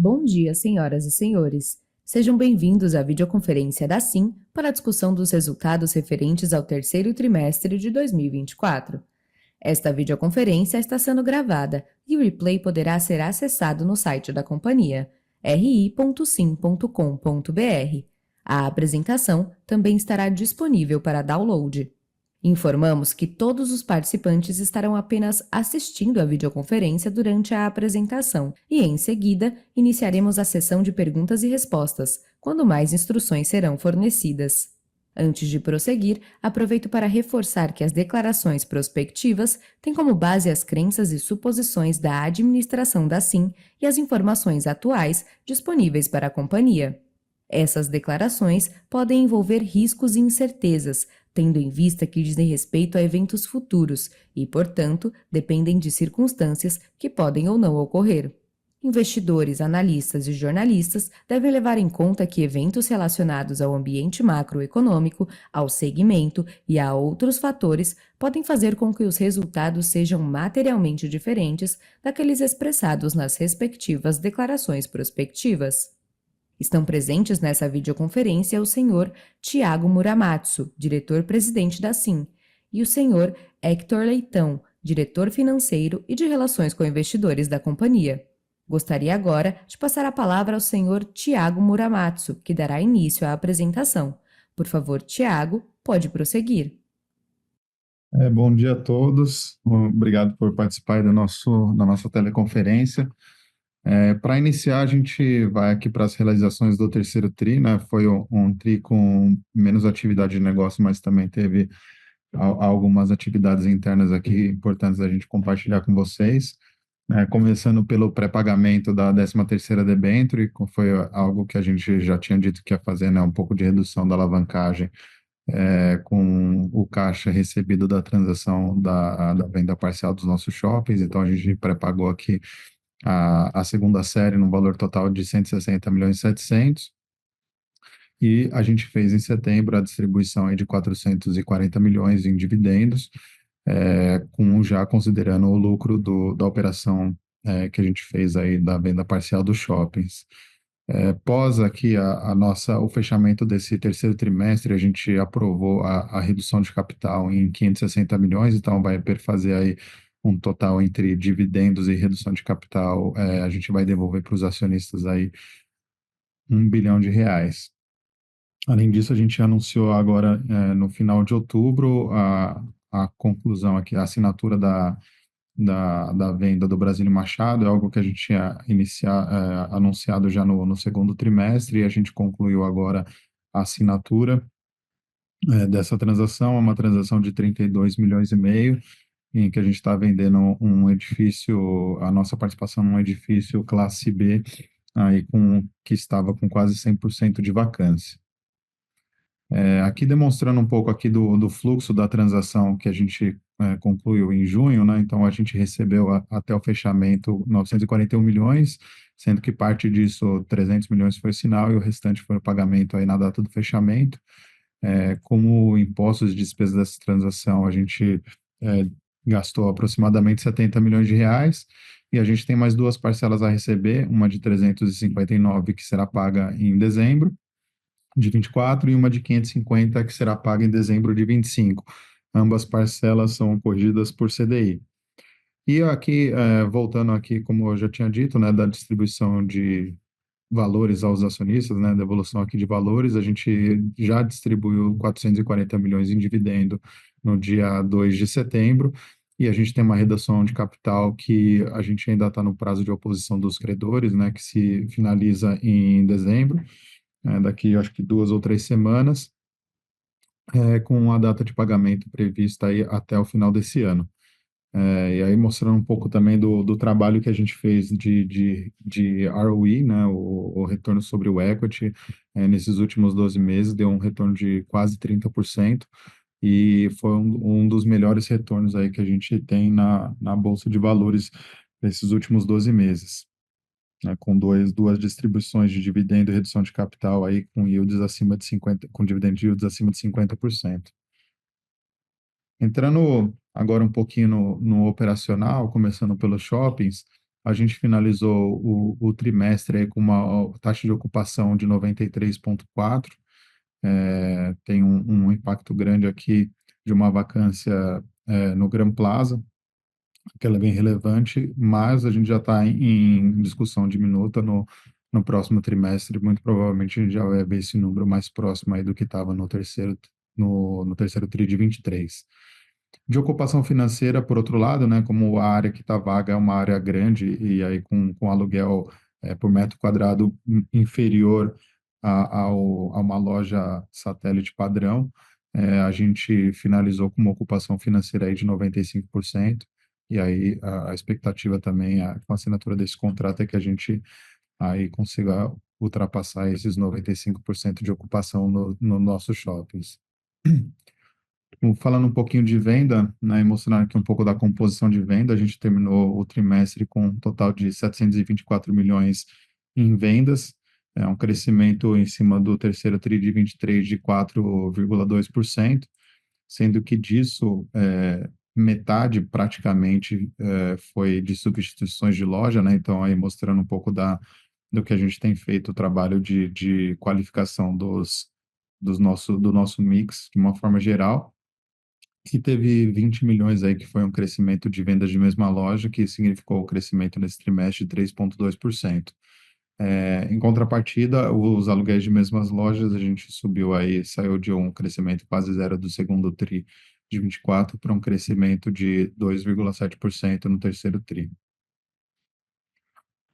Bom dia, senhoras e senhores. Sejam bem-vindos à videoconferência da SIM para a discussão dos resultados referentes ao terceiro trimestre de 2024. Esta videoconferência está sendo gravada e o replay poderá ser acessado no site da companhia, ri.sim.com.br. A apresentação também estará disponível para download. Informamos que todos os participantes estarão apenas assistindo à videoconferência durante a apresentação e, em seguida, iniciaremos a sessão de perguntas e respostas, quando mais instruções serão fornecidas. Antes de prosseguir, aproveito para reforçar que as declarações prospectivas têm como base as crenças e suposições da administração da SIM e as informações atuais disponíveis para a companhia. Essas declarações podem envolver riscos e incertezas, tendo em vista que dizem respeito a eventos futuros e, portanto, dependem de circunstâncias que podem ou não ocorrer. Investidores, analistas e jornalistas devem levar em conta que eventos relacionados ao ambiente macroeconômico, ao segmento e a outros fatores podem fazer com que os resultados sejam materialmente diferentes daqueles expressados nas respectivas declarações prospectivas. Estão presentes nessa videoconferência o senhor Tiago Muramatsu, diretor-presidente da SIM, e o senhor Hector Leitão, diretor financeiro e de relações com investidores da companhia. Gostaria agora de passar a palavra ao senhor Tiago Muramatsu, que dará início à apresentação. Por favor, Tiago, pode prosseguir. Bom dia a todos, obrigado por participar aí da nossa teleconferência. Para iniciar, a gente vai aqui para as realizações do terceiro TRI, né? Foi um TRI com menos atividade de negócio, mas também teve algumas atividades internas aqui importantes a gente compartilhar com vocês. Começando pelo pré-pagamento da 13ª debênture, que foi algo que a gente já tinha dito que ia fazer, né? Um pouco de redução da alavancagem com o caixa recebido da transação da venda parcial dos nossos shoppings. Então, a gente pré-pagou aqui a segunda série no valor total de 160 milhões e 700. E a gente fez em setembro a distribuição aí de 440 milhões em dividendos, já considerando o lucro da operação que a gente fez aí da venda parcial dos shoppings. Pós aqui o fechamento desse terceiro trimestre, a gente aprovou a redução de capital em 560 milhões, então vai perfazer aí um total entre dividendos e redução de capital, a gente vai devolver para os acionistas aí R$ 1 bilhão. Além disso, a gente anunciou agora, no final de outubro, a conclusão aqui, a assinatura da venda do Brasília Machado, é algo que a gente tinha anunciado já no segundo trimestre, e a gente concluiu agora a assinatura dessa transação, uma transação de 32 milhões e meio, em que a gente está vendendo um edifício, a nossa participação num edifício classe B, aí que estava com quase 100% de vacância. Aqui demonstrando um pouco aqui do fluxo da transação que a gente concluiu em junho, né? Então, a gente recebeu até o fechamento 941 milhões, sendo que parte disso, 300 milhões foi sinal e o restante foi o pagamento aí na data do fechamento. Como impostos e despesas dessa transação, a gente gastou aproximadamente 70 milhões de reais, e a gente tem mais duas parcelas a receber, uma de 359 que será paga em dezembro de 24 e uma de 550 que será paga em dezembro de 25. Ambas parcelas são corrigidas por CDI. E aqui, voltando aqui, como eu já tinha dito, né, da distribuição de valores aos acionistas, né, devolução aqui de valores, a gente já distribuiu 440 milhões em dividendo no dia 2 de setembro, e a gente tem uma redução de capital que a gente ainda está no prazo de oposição dos credores, né, que se finaliza em dezembro, daqui acho que 2 ou 3 semanas, com a data de pagamento prevista aí até o final desse ano. E aí mostrando um pouco também do trabalho que a gente fez de ROE, né, o retorno sobre o equity, nesses últimos 12 meses, deu um retorno de quase 30%, e foi um dos melhores retornos aí que a gente tem na Bolsa de Valores nesses últimos 12 meses, né, com duas distribuições de dividendo e redução de capital aí com yields acima de 50, com dividend yields acima de 50%. Entrando agora um pouquinho no operacional, começando pelos shoppings, A gente finalizou o trimestre aí com uma taxa de ocupação de 93,4. Tem um impacto grande aqui de uma vacância no Gran Plaza, que ela é bem relevante, mas a gente já está em discussão de minuta no próximo trimestre. Muito provavelmente a gente já vai ver esse número mais próximo aí do que estava no terceiro TRI de 23. De ocupação financeira, por outro lado, né, como a área que está vaga é uma área grande e aí com aluguel por metro quadrado inferior a uma loja satélite padrão, a gente finalizou com uma ocupação financeira aí de 95%, e aí a expectativa também com a assinatura desse contrato é que a gente aí consiga ultrapassar esses 95% de ocupação no nossos shoppings. Falando um pouquinho de venda, né, e mostrando aqui um pouco da composição de venda, a gente terminou o trimestre com um total de 724 milhões em vendas, é um crescimento em cima do terceiro TRI de 23 de 4,2%, sendo que disso metade praticamente foi de substituições de loja, né? Então aí mostrando um pouco do que a gente tem feito, o trabalho de qualificação do nosso mix de uma forma geral. E teve 20 milhões aí, que foi um crescimento de vendas de mesma loja, que significou o crescimento nesse trimestre de 3,2%. Em contrapartida, os aluguéis de mesmas lojas, a gente subiu aí, saiu de um crescimento quase zero do segundo TRI de 24 para um crescimento de 2,7% no terceiro TRI.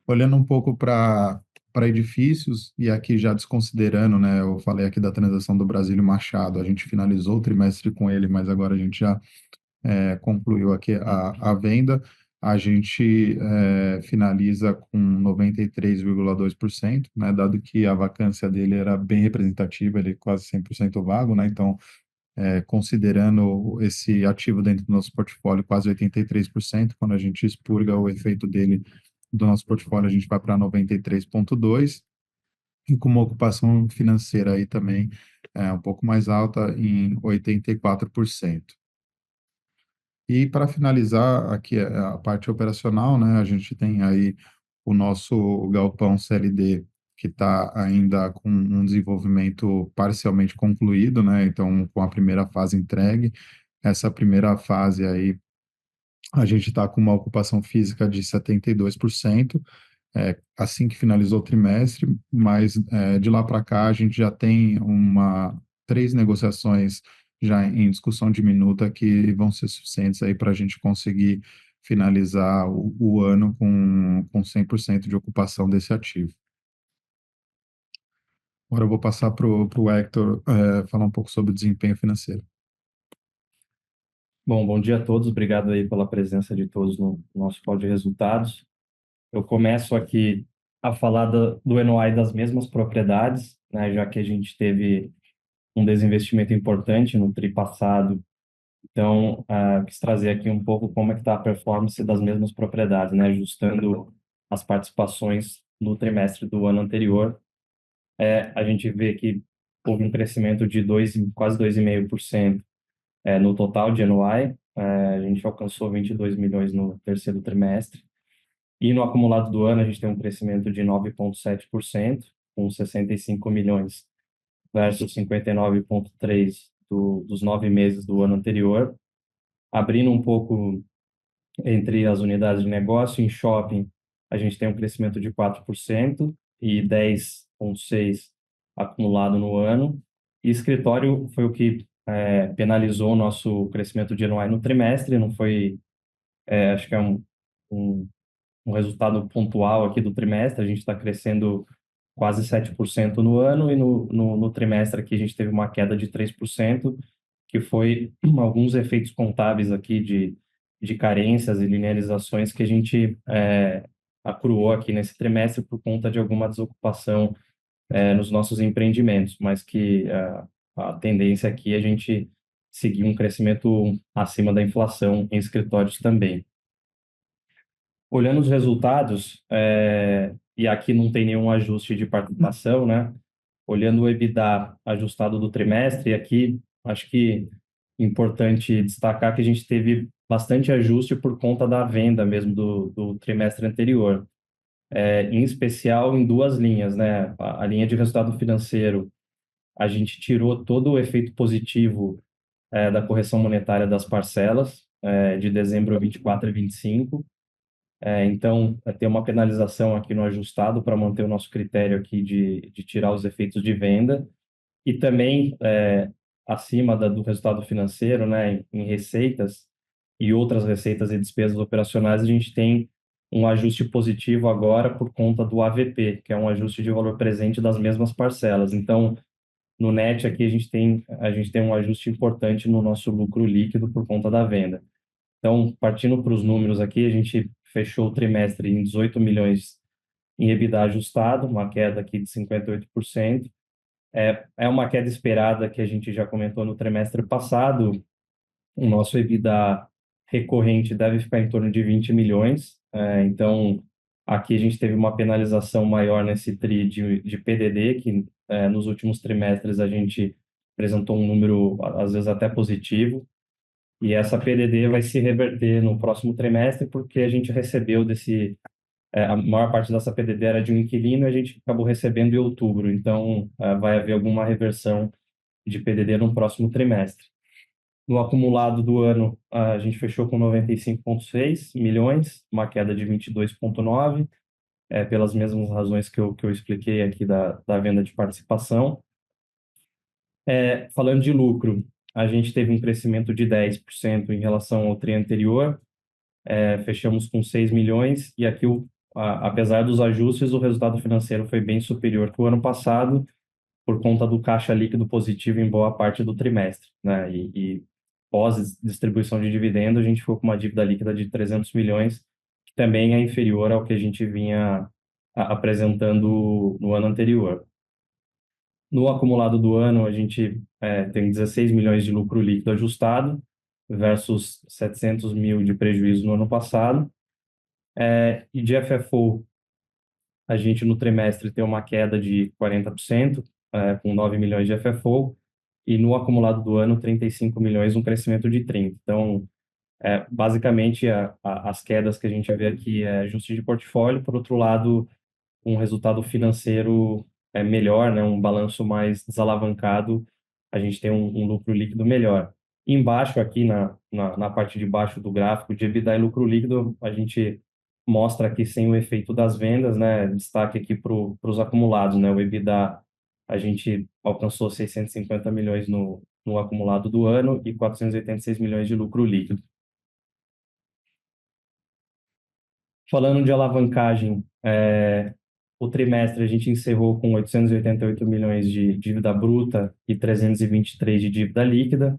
Olhando um pouco para edifícios, e aqui já desconsiderando, né, eu falei aqui da transação do Brasílio Machado, a gente finalizou o trimestre com ele, mas agora a gente já concluiu aqui a venda, a gente finaliza com 93,2%, né, dado que a vacância dele era bem representativa, ele é quase 100% vago, né, então, considerando esse ativo dentro do nosso portfólio, quase 83%, quando a gente expurga o efeito dele do nosso portfólio, a gente vai para 93,2%, e com uma ocupação financeira aí também um pouco mais alta, em 84%. E para finalizar aqui a parte operacional, né, a gente tem aí o nosso galpão CLD que está ainda com um desenvolvimento parcialmente concluído, né, então com a primeira fase entregue. Essa primeira fase aí, a gente está com uma ocupação física de 72%, assim que finalizou o trimestre, mas de lá para cá a gente já tem três negociações já em discussão de minuta que vão ser suficientes aí para a gente conseguir finalizar o ano com 100% de ocupação desse ativo. Agora eu vou passar para o Hector falar um pouco sobre o desempenho financeiro. Bom dia a todos. Obrigado aí pela presença de todos no nosso call de resultados. Eu começo aqui a falar do NOI das mesmas propriedades, né, já que a gente teve um desinvestimento importante no tri passado. Então, quis trazer aqui um pouco como é que está a performance das mesmas propriedades, né, ajustando as participações no trimestre do ano anterior. A gente vê que houve um crescimento de quase 2,5% no total de NOI. A gente alcançou 22 milhões no terceiro trimestre. E no acumulado do ano, a gente tem um crescimento de 9,7%, com 65 milhões versus 59,3 dos 9 meses do ano anterior. Abrindo um pouco entre as unidades de negócio, em shopping, a gente tem um crescimento de 4% e 10,6% acumulado no ano. E escritório foi o que penalizou o nosso crescimento de NOI no trimestre, não foi, acho que é um resultado pontual aqui do trimestre, a gente está crescendo quase 7% no ano, e no trimestre aqui a gente teve uma queda de 3%, que foi alguns efeitos contábeis aqui de carências e linearizações que a gente acruou aqui nesse trimestre por conta de alguma desocupação nos nossos empreendimentos, mas que a tendência aqui é a gente seguir um crescimento acima da inflação em escritórios também. Olhando os resultados, e aqui não tem nenhum ajuste de participação, né? Olhando o EBITDA ajustado do trimestre, aqui acho que é importante destacar que a gente teve bastante ajuste por conta da venda mesmo do trimestre anterior. Em especial em duas linhas, né? A linha de resultado financeiro, a gente tirou todo o efeito positivo da correção monetária das parcelas de dezembro 24 e 25. Então, tem uma penalização aqui no ajustado para manter o nosso critério aqui de tirar os efeitos de venda. E também, acima do resultado financeiro, né, em receitas e outras receitas e despesas operacionais, a gente tem um ajuste positivo agora por conta do AVP, que é um ajuste de valor presente das mesmas parcelas. Então, no net aqui a gente tem um ajuste importante no nosso lucro líquido por conta da venda. Então, partindo para os números aqui, a gente fechou o trimestre em 18 milhões em EBITDA ajustado, uma queda aqui de 58%. É uma queda esperada que a gente já comentou no trimestre passado. O nosso EBITDA recorrente deve ficar em torno de 20 milhões. Então, aqui a gente teve uma penalização maior nesse TRI de PDD, que nos últimos trimestres a gente apresentou um número, às vezes, até positivo. E essa PDD vai se reverter no próximo trimestre, porque a gente recebeu a maior parte dessa PDD era de um inquilino e a gente acabou recebendo em outubro. Então, vai haver alguma reversão de PDD no próximo trimestre. No acumulado do ano, a gente fechou com 95,6 milhões, uma queda de 22,9, pelas mesmas razões que eu expliquei aqui da venda de participação. Falando de lucro, a gente teve um crescimento de 10% em relação ao TRI anterior, fechamos com 6 milhões, e aqui, apesar dos ajustes, o resultado financeiro foi bem superior que o ano passado, por conta do caixa líquido positivo em boa parte do trimestre, né? E pós-distribuição de dividendo, a gente ficou com uma dívida líquida de 300 milhões, que também é inferior ao que a gente vinha apresentando no ano anterior. No acumulado do ano, a gente tem 16 milhões de lucro líquido ajustado versus 700 mil de prejuízo no ano passado. E de FFO, a gente no trimestre tem uma queda de 40%, com 9 milhões de FFO, e no acumulado do ano, 35 milhões, um crescimento de 30%. Então, basicamente, as quedas que a gente vê aqui é ajuste de portfólio, por outro lado, um resultado financeiro melhor, né, um balanço mais desalavancado, a gente tem um lucro líquido melhor. Embaixo aqui, na parte de baixo do gráfico de EBITDA e lucro líquido, a gente mostra aqui sem o efeito das vendas, né, destaque aqui para os acumulados, né, o EBITDA a gente alcançou 650 milhões no acumulado do ano e 486 milhões de lucro líquido. Falando de alavancagem, o trimestre a gente encerrou com 888 milhões de dívida bruta e 323 de dívida líquida.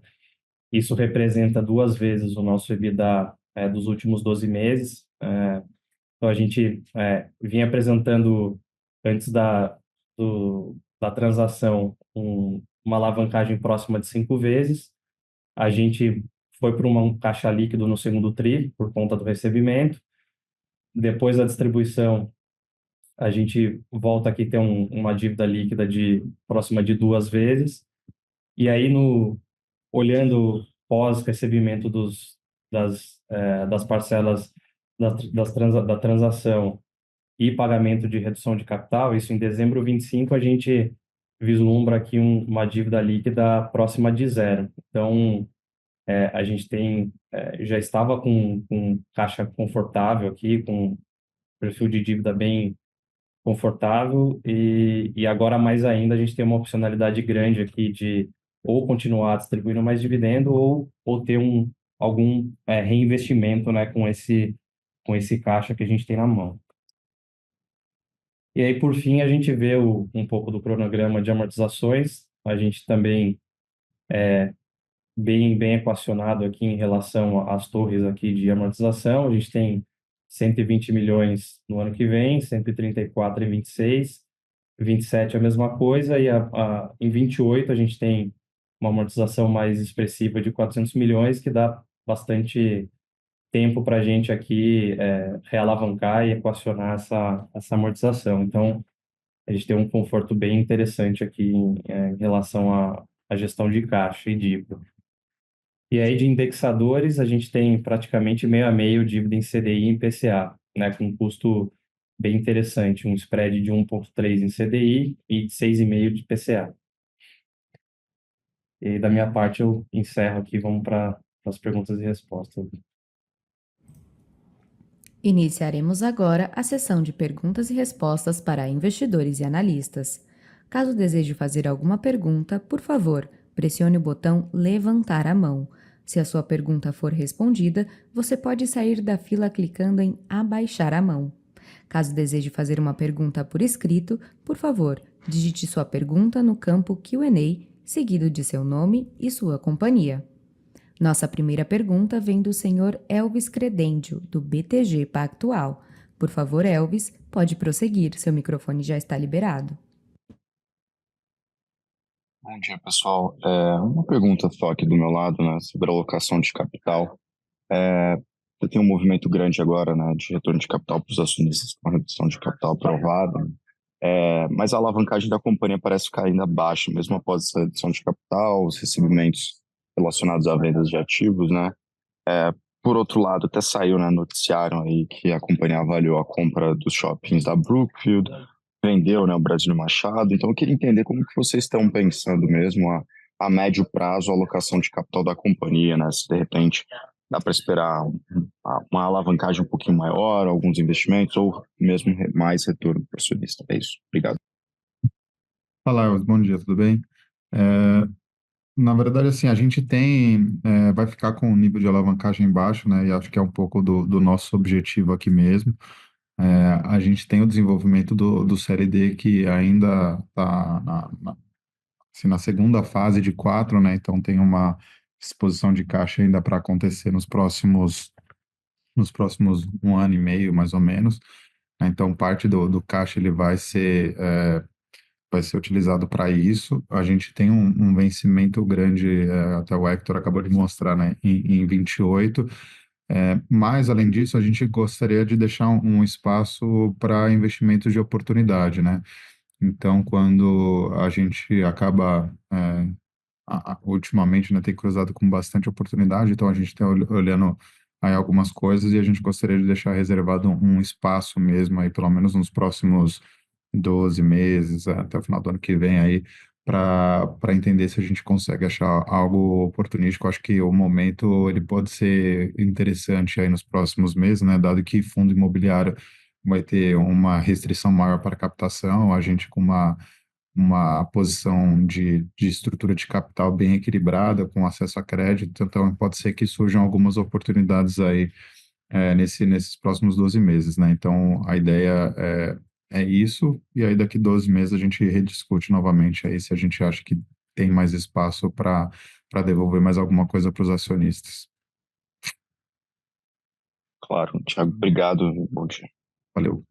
Isso representa 2 vezes o nosso EBITDA dos últimos 12 meses. Então, a gente vinha apresentando, antes da transação, uma alavancagem próxima de 5 vezes. A gente foi para um caixa líquido no segundo TRI, por conta do recebimento. Depois da distribuição, a gente volta aqui a ter uma dívida líquida próxima de 2 vezes. E aí, olhando pós-recebimento das parcelas da transação e pagamento de redução de capital, isso em dezembro 25, a gente vislumbra aqui uma dívida líquida próxima de zero. Então, a gente já estava com caixa confortável aqui, com perfil de dívida bem confortável e agora mais ainda a gente tem uma opcionalidade grande aqui de ou continuar distribuindo mais dividendo ou ter algum reinvestimento, né, com esse caixa que a gente tem na mão. E aí, por fim, a gente vê um pouco do cronograma de amortizações. A gente também bem equacionado aqui em relação às torres aqui de amortização. A gente tem 120 milhões no ano que vem, 134 em 26, 27 a mesma coisa, e em 28 a gente tem uma amortização mais expressiva de 400 milhões, que dá bastante tempo para a gente aqui realavancar e equacionar essa amortização. Então, a gente tem um conforto bem interessante aqui em relação à gestão de caixa e dívida. E aí de indexadores, a gente tem praticamente meio a meio dívida em CDI e em PCA, né, com um custo bem interessante, um spread de 1,3 em CDI e de 6,5 de PCA. E da minha parte eu encerro aqui, vamos para as perguntas e respostas. Iniciaremos agora a sessão de perguntas e respostas para investidores e analistas. Caso deseje fazer alguma pergunta, por favor, pressione o botão Levantar a mão. Se a sua pergunta for respondida, você pode sair da fila clicando em Abaixar a mão. Caso deseje fazer uma pergunta por escrito, por favor, digite sua pergunta no campo Q&A, seguido de seu nome e sua companhia. Nossa primeira pergunta vem do senhor Elvis Credendio, do BTG Pactual. Por favor, Elvis, pode prosseguir, seu microfone já está liberado. Bom dia, pessoal. Uma pergunta só aqui do meu lado, né, sobre a alocação de capital. Você tem um movimento grande agora, né, de retorno de capital para os acionistas, com a redução de capital aprovada, né? Mas a alavancagem da companhia parece ficar ainda baixa, mesmo após essa redução de capital, os recebimentos relacionados à vendas de ativos, né? Por outro lado, até saiu, né, noticiário aí que a companhia avaliou a compra dos shoppings da Brookfield, vendeu, né, o Brasília Machado. Então, eu queria entender como que vocês estão pensando mesmo a médio prazo a alocação de capital da companhia, né? Se de repente dá para esperar uma alavancagem um pouquinho maior, alguns investimentos ou mesmo mais retorno para o acionista. É isso. Obrigado. Fala, Elvis, bom dia, tudo bem? É, Na verdade, assim, a gente vai ficar com um nível de alavancagem baixo, né? E acho que é um pouco do nosso objetivo aqui mesmo. A gente tem o desenvolvimento do Série D que ainda está assim, na segunda fase de quatro, né? Então tem uma exposição de caixa ainda para acontecer nos próximos 1 ano e meio, mais ou menos, né? Então parte do caixa ele vai ser utilizado para isso. A gente tem um vencimento grande, até o Hector acabou de mostrar, né, em 28. Mas, além disso, a gente gostaria de deixar um espaço para investimentos de oportunidade, né? Então, quando a gente acaba, ultimamente, né, tem cruzado com bastante oportunidade, então a gente está olhando aí algumas coisas e a gente gostaria de deixar reservado um espaço mesmo aí, pelo menos nos próximos 12 meses, até o final do ano que vem aí, para entender se a gente consegue achar algo oportunístico. Acho que o momento ele pode ser interessante aí nos próximos meses, né? Dado que fundo imobiliário vai ter uma restrição maior para captação, a gente com uma posição de estrutura de capital bem equilibrada, com acesso a crédito, então pode ser que surjam algumas oportunidades aí nesses próximos 12 meses, né? Então, a ideia é isso, e aí daqui 12 meses a gente rediscute novamente aí se a gente acha que tem mais espaço para devolver mais alguma coisa para os acionistas. Claro, Thiago, obrigado. Bom dia. Valeu.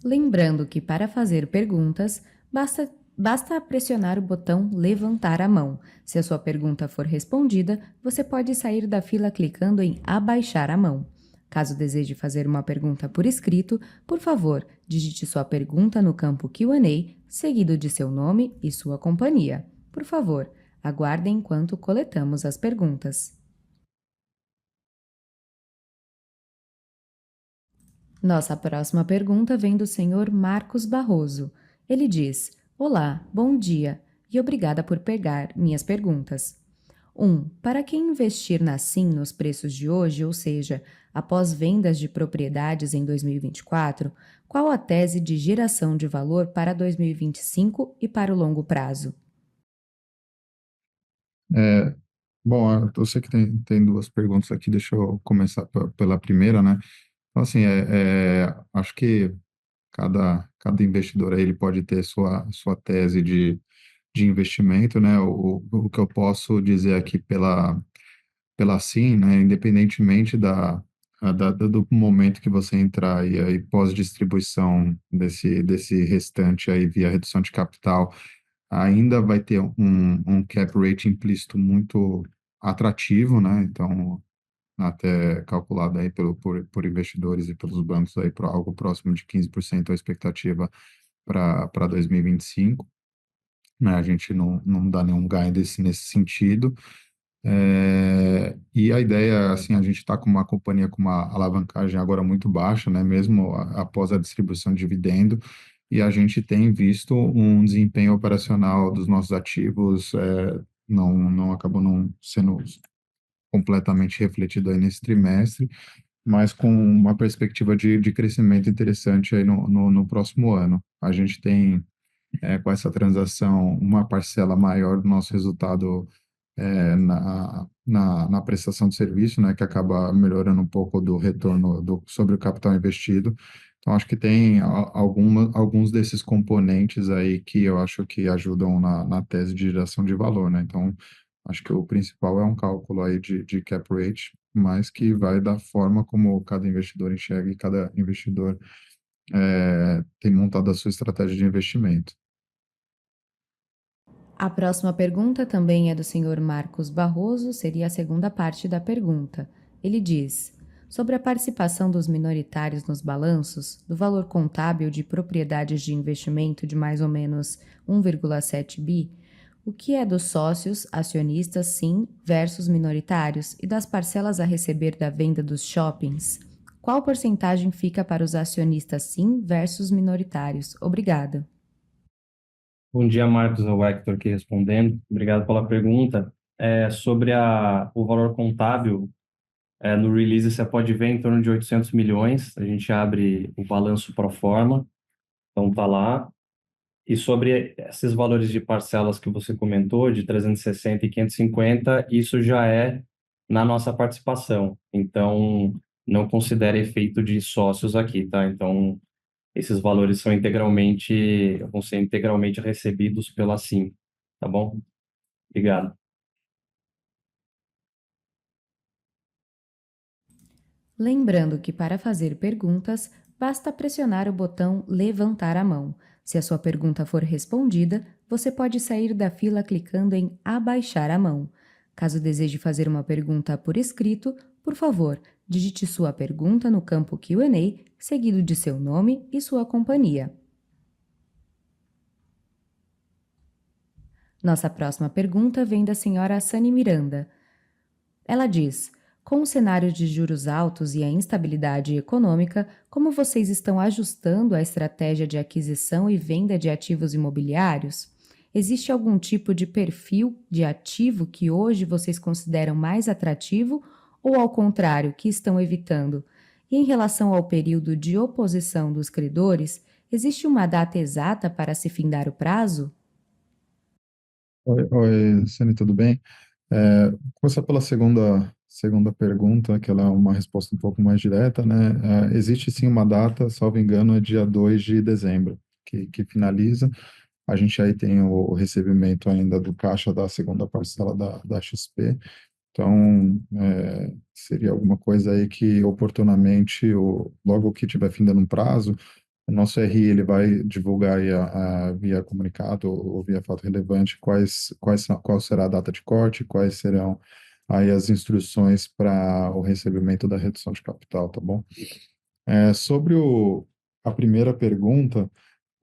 Lembrando que para fazer perguntas, basta pressionar o botão Levantar a mão. Se a sua pergunta for respondida, você pode sair da fila clicando em Abaixar a mão. Caso deseje fazer uma pergunta por escrito, por favor, digite sua pergunta no campo Q&A, seguido de seu nome e sua companhia. Por favor, aguarde enquanto coletamos as perguntas. Nossa próxima pergunta vem do senhor Marcos Barroso. Ele diz: Olá, bom dia e obrigada por pegar minhas perguntas. 1. Para quem investir na SIM nos preços de hoje, ou seja, após vendas de propriedades em 2024, qual a tese de geração de valor para 2025 e para o longo prazo? Bom, eu sei que tem duas perguntas aqui, deixa eu começar pela primeira, né? Então, assim, acho que cada investidor aí, ele pode ter sua tese de investimento, né? O que eu posso dizer aqui pela SIM, né? Independentemente do momento que você entrar e aí pós-distribuição desse restante aí via redução de capital, ainda vai ter um cap rate implícito muito atrativo, né? Então, até calculado aí por investidores e pelos bancos aí para algo próximo de 15% a expectativa para 2025. né? A gente não dá nenhum guidance nesse sentido. E a ideia, assim, a gente está com uma companhia com uma alavancagem agora muito baixa, né? Mesmo após a distribuição de dividendo, e a gente tem visto um desempenho operacional dos nossos ativos, não acabou não sendo completamente refletido aí nesse trimestre, mas com uma perspectiva de crescimento interessante aí no próximo ano. A gente tem, com essa transação, uma parcela maior do nosso resultado na prestação de serviço, né, que acaba melhorando um pouco do retorno sobre o capital investido. Então, acho que tem alguns desses componentes aí que eu acho que ajudam na tese de geração de valor, né? Então, acho que o principal é um cálculo aí de cap rate, mas que vai da forma como cada investidor enxerga e cada investidor tem montado a sua estratégia de investimento. A próxima pergunta também é do senhor Marcos Barroso, seria a segunda parte da pergunta. Ele diz: sobre a participação dos minoritários nos balanços, do valor contábil de propriedades de investimento de mais ou menos 1,7 bi, o que é dos sócios, acionistas sim, versus minoritários e das parcelas a receber da venda dos shoppings? Qual porcentagem fica para os acionistas sim versus minoritários? Obrigada. Bom dia, Marcos. É o Hector aqui respondendo. Obrigado pela pergunta. Sobre o valor contábil, no release você pode ver em torno de 800 milhões. A gente abre o balanço pro forma, então tá lá. E sobre esses valores de parcelas que você comentou, de 360 e 550, isso já é na nossa participação. Então, não considere efeito de sócios aqui, tá? Então, esses valores vão ser integralmente recebidos pela SIM, tá bom? Obrigado. Lembrando que para fazer perguntas, basta pressionar o botão levantar a mão. Se a sua pergunta for respondida, você pode sair da fila clicando em abaixar a mão. Caso deseje fazer uma pergunta por escrito, por favor, digite sua pergunta no campo Q&A, seguido de seu nome e sua companhia. Nossa próxima pergunta vem da senhora Sani Miranda. Ela diz: com o cenário de juros altos e a instabilidade econômica, como vocês estão ajustando a estratégia de aquisição e venda de ativos imobiliários? Existe algum tipo de perfil de ativo que hoje vocês consideram mais atrativo ou, ao contrário, que estão evitando? E em relação ao período de oposição dos credores, existe uma data exata para se findar o prazo? Oi, Sani, tudo bem? Vou começar pela segunda pergunta, que ela é uma resposta um pouco mais direta, né? Existe sim uma data, salvo engano, é dia 2 de dezembro, que finaliza. A gente aí tem o recebimento ainda do caixa da segunda parcela da XP. Então, seria alguma coisa aí que oportunamente, logo que tiver findando um prazo, o nosso RI ele vai divulgar aí via comunicado ou via fato relevante qual será a data de corte, quais serão aí as instruções para o recebimento da redução de capital, tá bom? Sobre a primeira pergunta,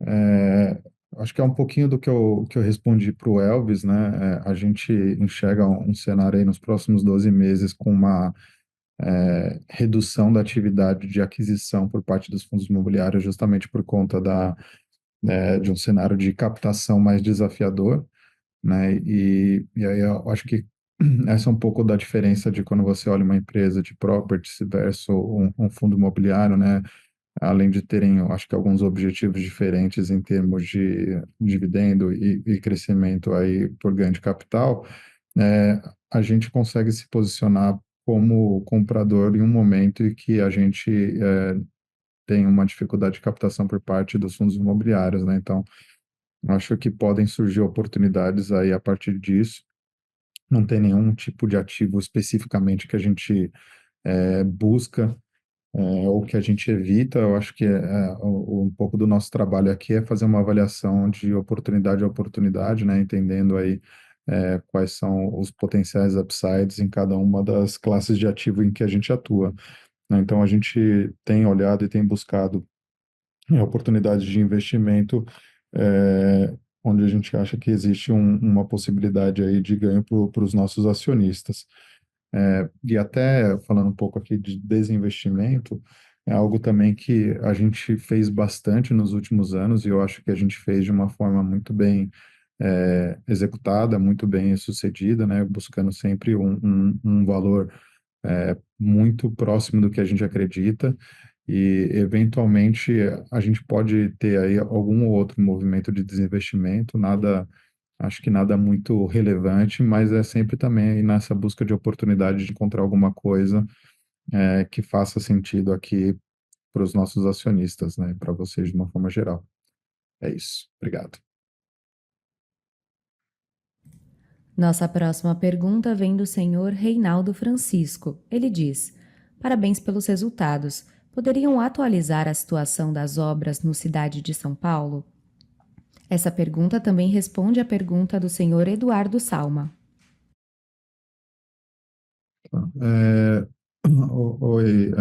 é, acho que é um pouquinho do que eu respondi para o Elvis, né? A gente enxerga um cenário aí nos próximos 12 meses com uma redução da atividade de aquisição por parte dos fundos imobiliários, justamente por conta de um cenário de captação mais desafiador, né? E aí eu acho que essa é um pouco da diferença de quando você olha uma empresa de properties versus um fundo imobiliário, né? Além de terem, eu acho que alguns objetivos diferentes em termos de dividendo e crescimento aí por ganho de capital, a gente consegue se posicionar como comprador em um momento em que a gente tem uma dificuldade de captação por parte dos fundos imobiliários, né? Então, acho que podem surgir oportunidades aí a partir disso. Não tem nenhum tipo de ativo especificamente que a gente busca ou que a gente evita. Eu acho que um pouco do nosso trabalho aqui é fazer uma avaliação de oportunidade a oportunidade, né? Entendendo aí quais são os potenciais upsides em cada uma das classes de ativo em que a gente atua, né? Então, a gente tem olhado e tem buscado oportunidades de investimento onde a gente acha que existe uma possibilidade aí de ganho para os nossos acionistas. E até falando um pouco aqui de desinvestimento, é algo também que a gente fez bastante nos últimos anos e eu acho que a gente fez de uma forma muito bem executada, muito bem sucedida, né? Buscando sempre um valor muito próximo do que a gente acredita e, eventualmente, a gente pode ter aí algum ou outro movimento de desinvestimento, nada, acho que nada muito relevante, mas é sempre também aí nessa busca de oportunidade de encontrar alguma coisa que faça sentido aqui para os nossos acionistas, né, para vocês de uma forma geral. É isso. Obrigado. Nossa próxima pergunta vem do senhor Reinaldo Francisco. Ele diz: Parabéns pelos resultados. Poderiam atualizar a situação das obras no Cidade de São Paulo? Essa pergunta também responde à pergunta do senhor Eduardo Salma. É, Oi,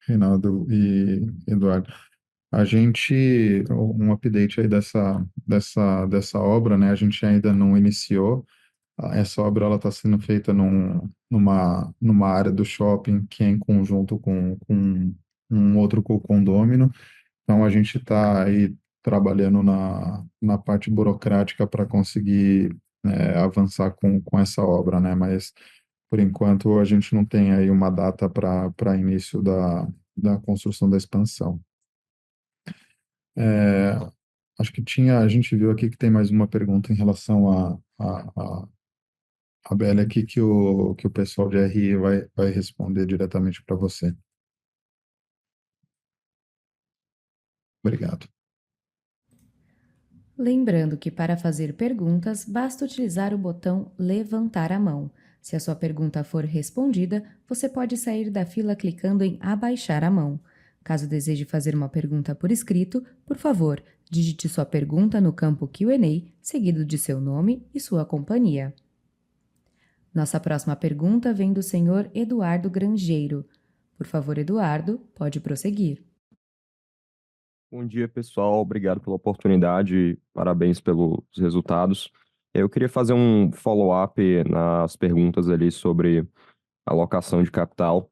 Reinaldo e Eduardo. A gente, um update aí dessa obra, né? A gente ainda não iniciou. Essa obra ela está sendo feita numa área do shopping que é em conjunto com um outro condômino. Então a gente está aí trabalhando na parte burocrática para conseguir avançar com essa obra, né? Mas por enquanto a gente não tem aí uma data para início da construção da expansão. É, Acho que a gente viu aqui que tem mais uma pergunta em relação a BL aqui que o pessoal de RI vai responder diretamente para você. Obrigado. Lembrando que para fazer perguntas, basta utilizar o botão Levantar a mão. Se a sua pergunta for respondida, você pode sair da fila clicando em Abaixar a mão. Caso deseje fazer uma pergunta por escrito, por favor, digite sua pergunta no campo Q&A, seguido de seu nome e sua companhia. Nossa próxima pergunta vem do senhor Eduardo Grangeiro. Por favor, Eduardo, pode prosseguir. Bom dia, pessoal. Obrigado pela oportunidade. Parabéns pelos resultados. Eu queria fazer um follow-up nas perguntas ali sobre alocação de capital,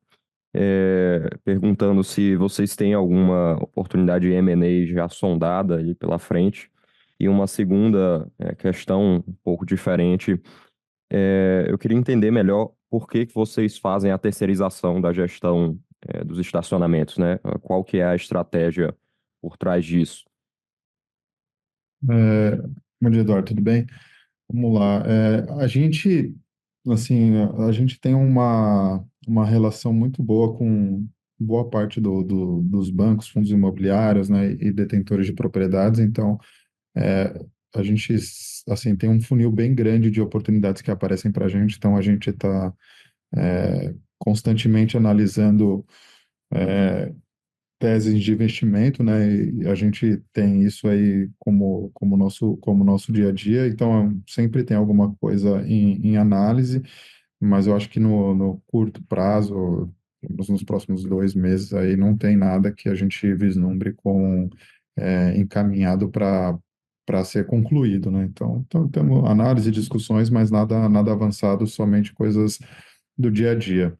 perguntando se vocês têm alguma oportunidade de M&A já sondada ali pela frente. E uma segunda questão um pouco diferente, eu queria entender melhor por que vocês fazem a terceirização da gestão dos estacionamentos, né? Qual que é a estratégia por trás disso? É, Bom dia, Eduardo, tudo bem? Vamos lá. A gente, assim, a gente tem uma relação muito boa com boa parte dos bancos, fundos imobiliários, né, e detentores de propriedades. Então, é, a gente, assim, tem um funil bem grande de oportunidades que aparecem para a gente. Então, a gente está constantemente analisando teses de investimento, né? E a gente tem isso aí como nosso dia a dia. Então, sempre tem alguma coisa em análise, mas eu acho que no curto prazo, nos próximos 2 meses, aí não tem nada que a gente vislumbre com encaminhado para ser concluído, né? Então temos análise e discussões, mas nada avançado, somente coisas do dia a dia.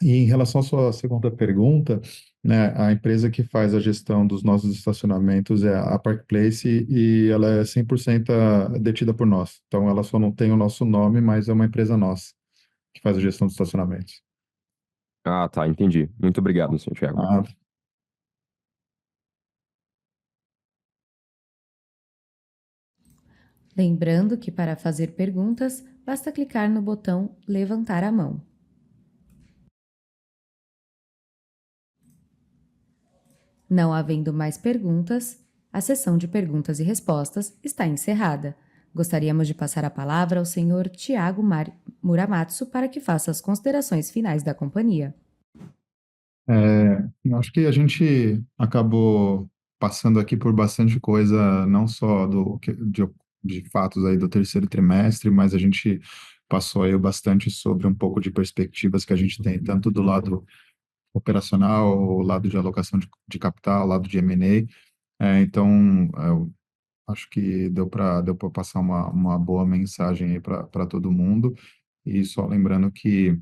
E em relação à sua segunda pergunta, né, a empresa que faz a gestão dos nossos estacionamentos é a Park Place e ela é 100% detida por nós. Então, ela só não tem o nosso nome, mas é uma empresa nossa que faz a gestão dos estacionamentos. Ah, tá, entendi. Muito obrigado, senhor Thiago. Ah, Lembrando que para fazer perguntas, basta clicar no botão Levantar a mão. Não havendo mais perguntas, a sessão de perguntas e respostas está encerrada. Gostaríamos de passar a palavra ao senhor Tiago Muramatsu para que faça as considerações finais da companhia. eu acho que a gente acabou passando aqui por bastante coisa, não só de fatos aí do terceiro trimestre, mas a gente passou aí bastante sobre um pouco de perspectivas que a gente tem, tanto do lado operacional, o lado de alocação de capital, o lado de M&A. Então, Acho que deu para passar uma boa mensagem aí para todo mundo. E só lembrando que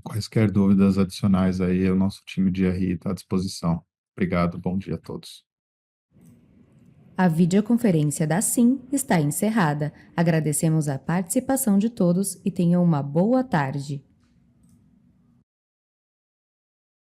quaisquer dúvidas adicionais aí, o nosso time de RI está à disposição. Obrigado, bom dia a todos. A videoconferência da SIM está encerrada. Agradecemos a participação de todos e tenham uma boa tarde.